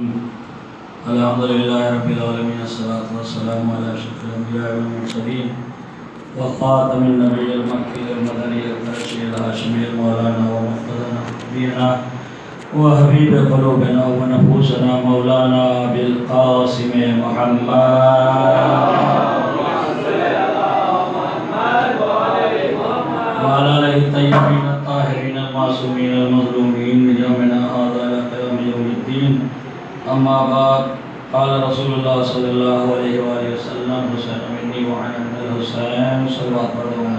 الحمدللہ رب العالمین الصلاۃ والسلام علی اشرف الانبیاء والمرسلین وخاتم النبی المکی المدنی القرشی الہاشمی مولانا ومحمدنا نبینا وحبیب قلوبنا ونفوسنا مولانا بالقاسم محمد وعلى آله الطيبين الطاهرين المعصومين المظلومين من يومنا هذا إلى قيام يوم الدين. أما بعد قال رسول الله صلى الله عليه وآله وسلم حسين مني وعن من الحسين صلوات الله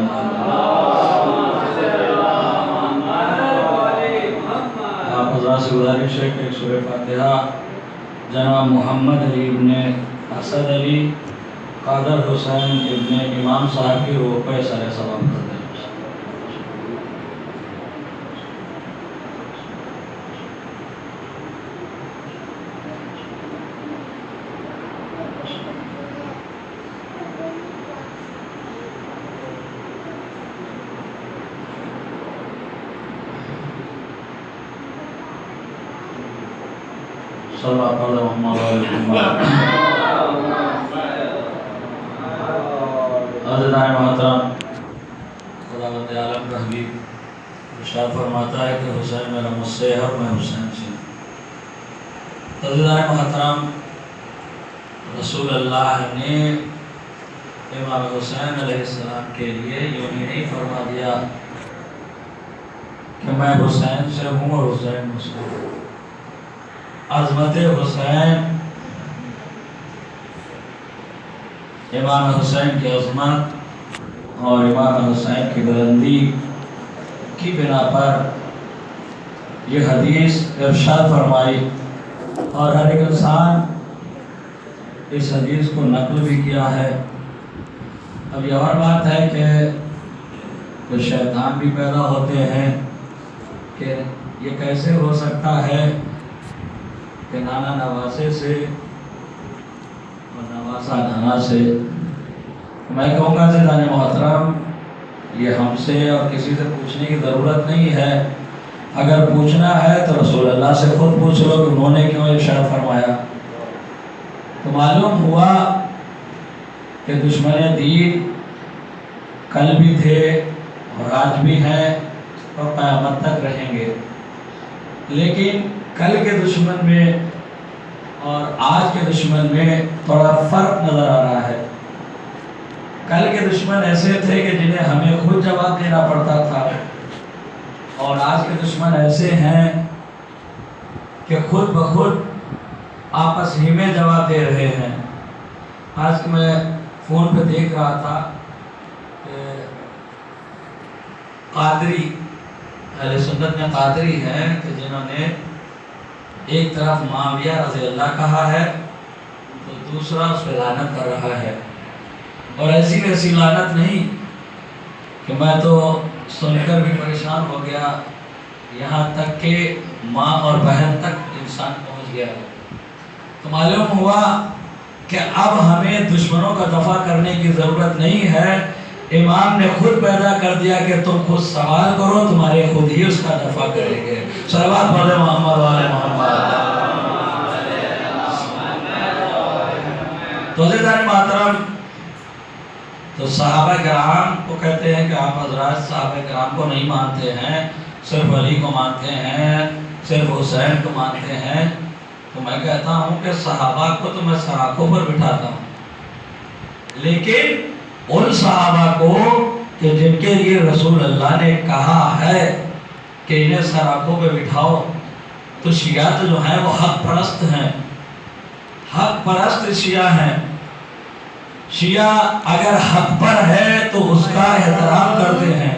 آپ حضرات سے گزارش ہے کہ سورہ فاتحہ جناب محمد علی ابن اسد علی قادر حسین ابن امام صاحب کی روح پہ سارے سلام کرتے ہیں. صلوات اللہ عزیزان محترم، خداوند عالم کا حبیب ارشاد فرماتا ہے کہ حسین میرا مجھ سے ہے اور میں حسین سے. عزیزان محترم، رسول اللہ نے امام حسین علیہ السلام کے لیے یوں ہی نہیں فرما دیا کہ میں حسین سے ہوں اور حسین مجھ سے ہوں. عظمت حسین، امام حسین کی عظمت اور امام حسین کی بلندی کی بنا پر یہ حدیث ارشاد فرمائی اور ہر ایک انسان اس حدیث کو نقل بھی کیا ہے. اب یہ اور بات ہے کہ کچھ شیطان بھی پیدا ہوتے ہیں کہ یہ کیسے ہو سکتا ہے کہ نانا نواسے سے اور نواسا نانا سے. میں کہوں گا عزیزان محترم، یہ ہم سے اور کسی سے پوچھنے کی ضرورت نہیں ہے. اگر پوچھنا ہے تو رسول اللہ سے خود پوچھ لو کہ انہوں نے کیوں ارشاد فرمایا. تو معلوم ہوا کہ دشمن دین کل بھی تھے اور آج بھی ہیں اور قیامت تک رہیں گے. لیکن کل کے دشمن میں اور آج کے دشمن میں تھوڑا فرق نظر آ رہا ہے. کل کے دشمن ایسے تھے کہ جنہیں ہمیں خود جواب دینا پڑتا تھا، اور آج کے دشمن ایسے ہیں کہ خود بخود آپس ہی میں جواب دے رہے ہیں. آج میں فون پہ دیکھ رہا تھا کہ قادری اہل سنت میں قادری ہیں کہ جنہوں نے ایک طرف معاویہ رضی اللہ کہا ہے تو دوسرا اس پہ لعنت کر رہا ہے. اور ایسی ویسی لعنت نہیں کہ میں تو سن کر بھی پریشان ہو گیا، یہاں تک کہ ماں اور بہن تک انسان پہنچ گیا. تو معلوم ہوا کہ اب ہمیں دشمنوں کا دفاع کرنے کی ضرورت نہیں ہے. امام نے خود پیدا کر دیا کہ تم خود سوال کرو، تمہارے خود ہی اس کا دفاع کریں گے. صلوات پڑھیں محمد والے محمد. تو عزیزان محترم، تو صحابہ کرام کو کہتے ہیں کہ آپ حضرات صحابہ کرام کو نہیں مانتے ہیں، صرف علی کو مانتے ہیں، صرف حسین کو مانتے ہیں. تو میں کہتا ہوں کہ صحابہ کو تو میں سراخوں پر بٹھاتا ہوں، لیکن ان صحابہ کو کہ جن کے لیے رسول اللہ نے کہا ہے کہ انہیں سراخوں پہ بٹھاؤ، تو شیعہ جو ہیں وہ حق پرست ہیں، حق پرست شیعہ ہیں. شیعہ اگر حق پر ہے تو اس کا احترام کرتے ہیں،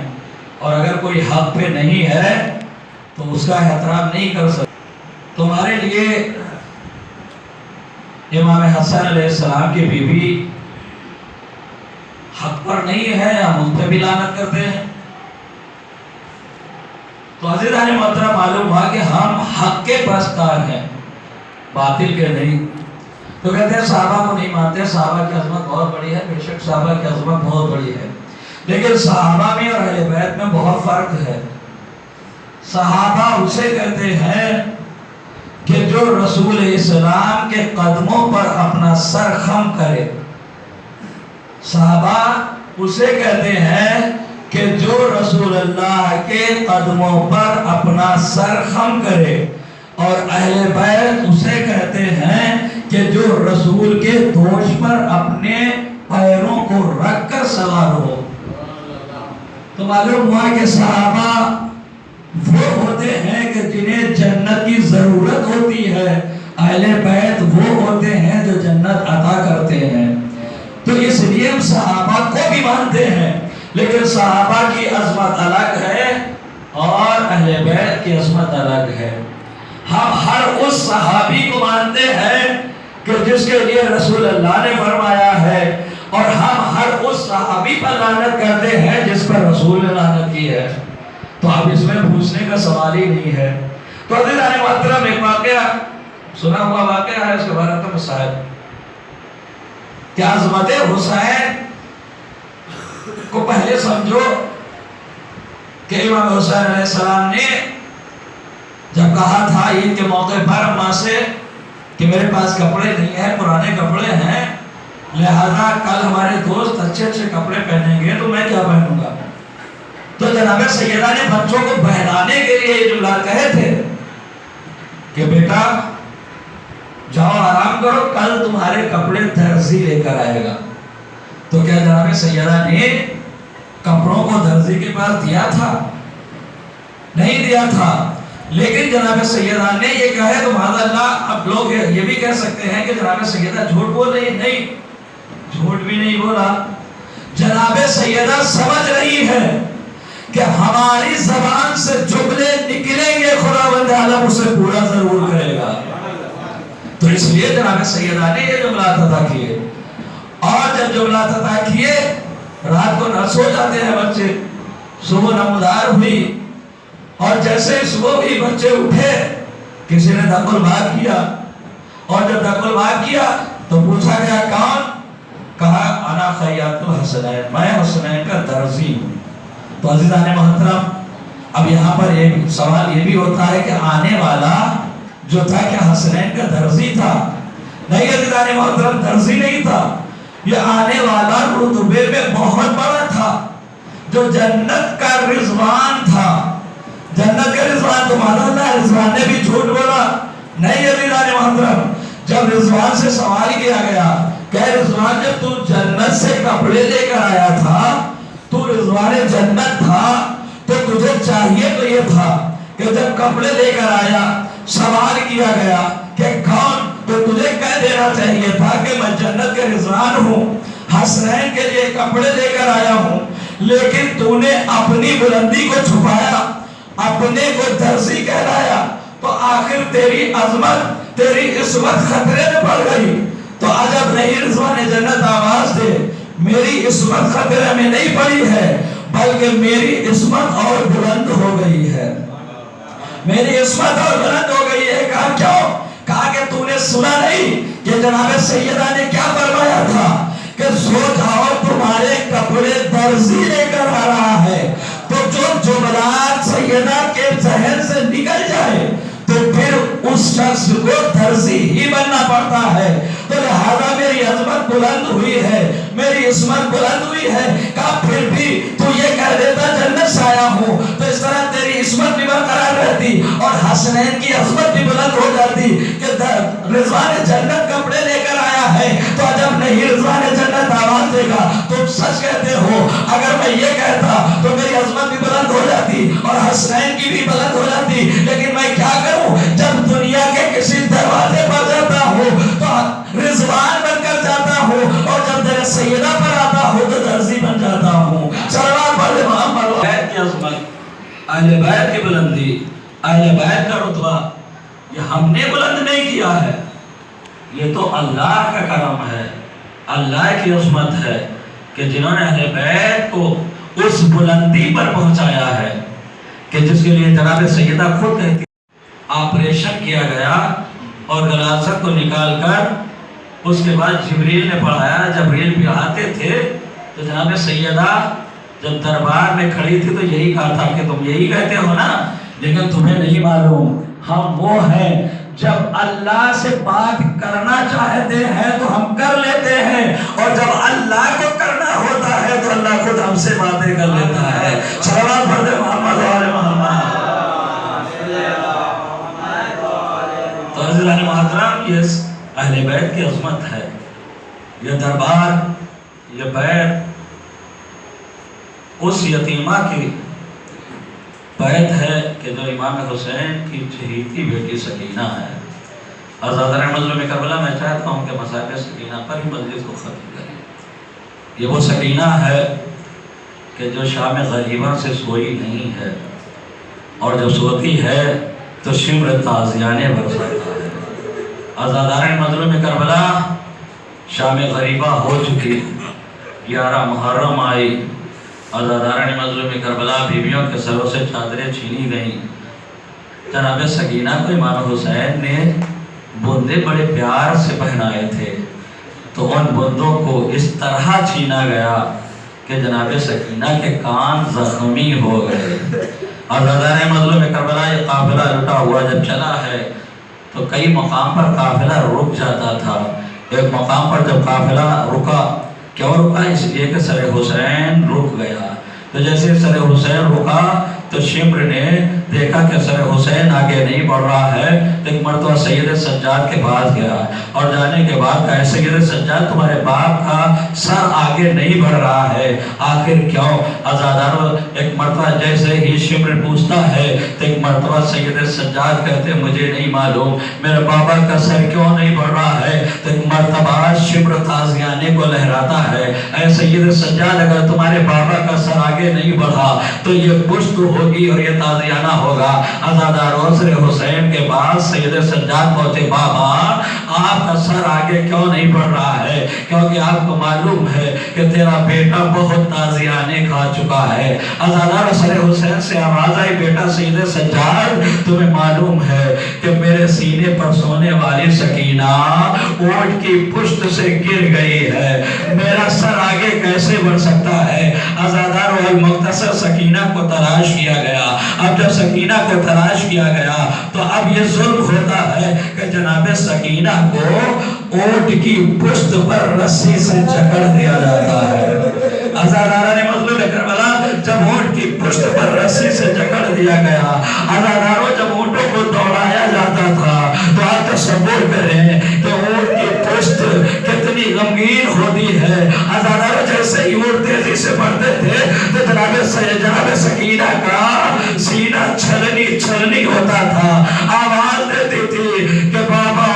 اور اگر کوئی حق پہ نہیں ہے تو اس کا احترام نہیں کر سکتے. تمہارے لیے امام حسن علیہ السلام کی بیوی حق پر نہیں ہے، ہم ان پہ بھی لعنت کرتے ہیں. تو عزیزان محترم، معلوم ہوا کہ ہم حق کے پرستار ہیں، باطل کے نہیں. تو کہتے ہیں صحابہ کو نہیں مانتے. صحابہ کی عظمت بہت بڑی ہے، بے شک صحابہ کی عظمت بہت بڑی ہے، لیکن صحابہ میں اور اہل بیت میں بہت فرق ہے. صحابہ اسے کہتے ہیں کہ جو رسول اسلام کے قدموں پر اپنا سر خم کرے. صحابہ اسے کہتے ہیں کہ جو رسول اللہ کے قدموں پر اپنا سر خم کرے، اور اہل بیت اسے کہتے ہیں کہ جو رسول کے دوش پر اپنے پیروں کو رکھ کر سوار ہو. تو معلوم ہوا کہ صحابہ وہ ہوتے ہیں کہ جنہیں جنت کی ضرورت ہوتی ہے، اہل بیت وہ ہوتے ہیں جو جنت عطا کرتے ہیں. تو اس لیے ہم صحابہ کو بھی مانتے ہیں، لیکن صحابہ کی عظمت الگ ہے اور اہل بیت کی عظمت الگ ہے. ہم ہر اس صحابی کو مانتے ہیں کہ جس کے لیے رسول اللہ نے فرمایا ہے، اور ہم ہر اس صحابی پر لعنت کرتے ہیں جس پر رسول نے لعنت کی ہے. تو اب اس میں پوچھنے کا سوال ہی نہیں ہے. تو عزیزان محترم، ایک واقعہ سنا ہوا واقعہ ہے، اس کے بارے میں مسائل کہ عظمت حسین کو پہلے سمجھو کہ امام حسین علیہ السلام نے جب کہا تھا عید کے موقع پر اماں سے کہ میرے پاس کپڑے نہیں ہیں، پرانے کپڑے ہیں، لہذا کل ہمارے دوست اچھے اچھے کپڑے پہنیں گے تو میں کیا پہنوں گا. تو جناب سیدہ نے بچوں کو بہلانے کے لیے یہ جملہ کہے تھے کہ بیٹا جاؤ آرام کرو، کل تمہارے کپڑے درزی لے کر آئے گا. تو کیا جناب سیدہ نے کپڑوں کو درزی کے پاس دیا تھا؟ نہیں دیا تھا. لیکن جناب سیدہ نے یہ کہا تو معاذ اللہ اب لوگ یہ بھی کہہ سکتے ہیں کہ جناب سیدہ جھوٹ بول رہی ہے. نہیں، جھوٹ بھی نہیں بولا. جناب سیدہ سمجھ رہی ہے کہ ہماری زبان سے جملے نکلیں گے، خداوند عالم اسے پورا ضرور کرے گا. تو اس لیے جناب سیدہ نے یہ جملات ادا کیے. اور جب جملات ادا کیے، رات کو نہ سو جاتے ہیں بچے، صبح نمودار ہوئی، اور جیسے صبح بھی بچے اٹھے کسی نے دخل بھاگ کیا، اور جب دخل بھاگ کیا تو پوچھا گیا کون؟ کہا انا خیاط الحسنین، میں حسنین کا درزی ہوں. تو عزیزان محترم، اب یہاں پر ایک سوال یہ بھی ہوتا ہے کہ آنے والا جو تھا کیا حسنین کا درزی تھا؟ نہیں عزیزان محترم، درزی نہیں تھا. یہ آنے والا رتبے میں بہت بڑا تھا، جو جنت کا رضوان تھا. جنت کا رضوان تو مانا اللہ، رضوان نے بھی جھوٹ بولا. نہیں عزیزان محترم، جب رضوان سے سوال کیا گیا کہ رضوان جب تو جنت سے کپڑے لے کر آیا تھا، تو رضوان جنت تھا، تو تجھے چاہیے تو یہ تھا کہ جب کپڑے لے کر آیا، سوال کیا گیا کہ کون، تو تجھے کہہ دینا چاہیے تھا کہ میں جنت کے رضوان ہوں، حسنین کے لیے کپڑے لے کر آیا ہوں. لیکن تو نے اپنی بلندی کو چھپایا، اپنے کو درزی کہلایا، تو آخر تیری عظمت، تیری عصمت خطرے میں پڑ گئی. تو عجب نہیں رضوان جنت آواز دے، میری عصمت خطرے میں نہیں پڑی ہے، بلکہ میری عصمت اور بلند ہو گئی ہے. میری عصمت اور بلند ہو گئی ہے. کہا کیوں؟ کہا کہ تو نے سنا نہیں کہ جناب سیدہ نے کیا فرمایا تھا کہ سو جاؤ تمہارے کپڑے درزی لے کر آ رہا ہے. تو جو جملات سیدہ کے ذہن سے نکل جائے تو پھر اس شخص کو درزی ہی بننا پڑتا ہے. تو لہذا میری عظمت بلند ہوئی ہے، میری عصمت بلند ہوئی ہے. کہا پھر بھی تو یہ کہہ دیتا جنت سے آیا ہوں، تو اس طرح تیری عصمت بھی برقرار رہتی اور حسنین کی عظمت بھی بلند ہو جاتی کہ رضوان جنت کپڑے لے کر آیا ہے. تو عجب نہیں رضوان جنت آواز دے گا. تم سچ کہتے ہو، اگر میں یہ کہتا تو میری عظمت بھی بلند ہو جاتی اور حسنین کی بھی بلند ہو جاتی. لیکن میں کیا کروں، جب دنیا کے کسی دروازے پر جاتا ہوں تو رضوان بن کر جاتا ہوں، اور جب میرے سیدہ پر آتا ہوں تو درزی بن جاتا ہوں. صلوات پڑھ محمد. بیت کی عظمت، اہل بیت کی بلندی، اہل بیت کا رتبہ یہ ہم نے بلند نہیں کیا ہے، یہ تو اللہ کا کرم ہے، اللہ کی عظمت ہے کہ جنہوں نے اہل بیت کو اس بلندی پر پہنچایا ہے کہ جس کے لیے جناب سیدہ خود کہتی آپریشن کیا گیا اور غلاظت کو نکال کر اس کے بعد جبریل نے پڑھایا. جبریل بھی آتے تھے تو جناب سیدہ جب دربار میں کھڑی تھی تو یہی کہا تھا کہ تم یہی کہتے ہو نا، لیکن تمہیں نہیں معلوم ہم وہ ہیں جب اللہ سے بات کرنا چاہتے ہیں تو ہم کر لیتے ہیں، اور جب اللہ کو کرنا ہوتا ہے تو اللہ خود ہم سے باتیں کر لیتا ہے۔ صلوات پڑھ دے محمد و آل محمد۔ تو عزیزان محترم، یہ اہل بیت کی عظمت ہے، یہ دربار، یہ بیت اس یتیمہ کی بیت ہے کہ جو امام حسین کی چہیتی بیٹی سکینہ ہے۔ عزادارِ مظلوم کربلا، میں چاہتا ہوں کہ مصائب سکینہ پر ہی مجلس کو ختم کریں۔ یہ وہ سکینہ ہے کہ جو شام غریبہ سے سوئی نہیں ہے، اور جب سوتی ہے تو شمر تازیانے برساتا ہے۔ عزادارِ مظلوم کربلا، شام غریبہ ہو چکی، 11 محرم آئی، عزادارِ مظلوم کربلا بیویوں کے سروں سے چادریں چھینی گئیں۔ جناب سکینہ کو امام حسین نے بندے بڑے پیار سے پہنائے تھے، تو ان بندوں کو اس طرح چھینا گیا کہ جناب سکینہ کے کان زخمی ہو گئے۔ عزادارِ مظلوم کربلا، یہ قافلہ لٹا ہوا جب چلا ہے تو کئی مقام پر قافلہ رک جاتا تھا۔ ایک مقام پر جب قافلہ رکا، کیوں رکا؟ اس لیے کہ سر حسین رک گیا۔ تو جیسے سر حسین رکا تو شمر نے دیکھا کہ سر حسین آگے نہیں بڑھ رہا ہے، تو ایک مرتبہ سید سجاد کے پاس گیا، اور جانے کے بعد کہا، سید سجاد، تمہارے باپ کا سر آگے نہیں بڑھ رہا ہے، آخر کیوں؟ عزادارو، ایک مرتبہ جیسے ہی شمر پوچھتا ہے تو ایک مرتبہ سید سجاد کہتے ہیں، مجھے نہیں معلوم میرے بابا کا سر کیوں نہیں بڑھ رہا ہے۔ تو ایک مرتبہ شمر تازیانے کو لہراتا ہے، اے سید سجاد، اگر تمہارے بابا کا سر آگے نہیں بڑھا تو یہ پشت ہوگی اور یہ تازیانہ ہوگا۔ عزادارو، سر حسین کے بعد سید سجاد پہنچے، بابا آپ کا سر آگے کیوں نہیں بڑھ رہا ہے؟ کیونکہ آپ کو معلوم ہے کہ تیرا بیٹا بہت تازیانے کھا چکا ہے۔ عزادارو، سر حسین سے آواز آئی، بیٹا سید سجاد، تمہیں معلوم ہے کہ میرے سینے پر سونے والی سکینہ اونٹ کی پشت سے گر گئی ہے، میرا سر آگے کیسے بڑھ سکتا ہے؟ عزادارو، المختصر سکینہ کو تلاش کیا گیا۔ اب جب سکینہ کو تلاش کیا گیا تو اب یہ ظلم ہوتا ہے کہ جناب سکینہ کو اونٹ کی پشت پر رسی سے جکڑ دیا جاتا ہے۔ عزاداران مظلوم کربلا، جب اونٹ کی پشت پر رسی سے جکڑ دیا گیا، عزاداروں، جب اونٹوں کو دوڑایا جاتا تھا تو آپ تصور کریں کہ اونٹ کی پشت کتنی غمگین ہوتی ہے۔ عزاداروں، جیسے ہی اونٹ تیزی سے بڑھتے تھے تو جناب سکینہ کا سینہ چھلنی ہوتا تھا، آواز دیتی تھی کہ بابا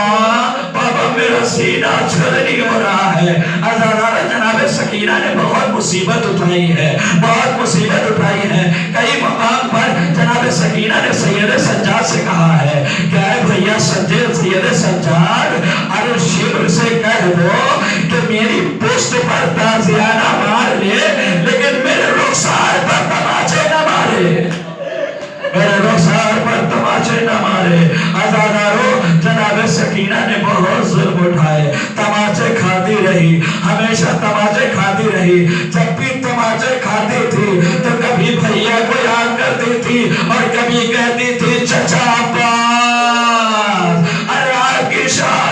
میرا سینہ چھلنی ہو رہا ہے۔ عزادارہ، جناب سکینہ نے بہت مصیبت اٹھائی ہے، بہت مصیبت اٹھائی ہے۔ کئی مقام پر جناب سکینہ نے سید سجاد سے کہا ہے کہ اے بھیا سید سجاد، ارے شمر سے کہہ دو کہ میری پشت پر تازیانہ مار لے، لیکن میرے رخسار پر تماچے نہ مارے، میرے رخسار پر تماچے نہ مارے۔ عزادارو، جناب سکینہ نے بہت ظلم اٹھائے، تماچے کھاتی رہی، ہمیشہ تماچے کھاتی رہی۔ جب بھی تماچے کھاتی تھی تو کبھی بھیا کو یاد کرتی تھی اور کبھی کہتی تھی چچا عباس، ارے آپ کی شاہ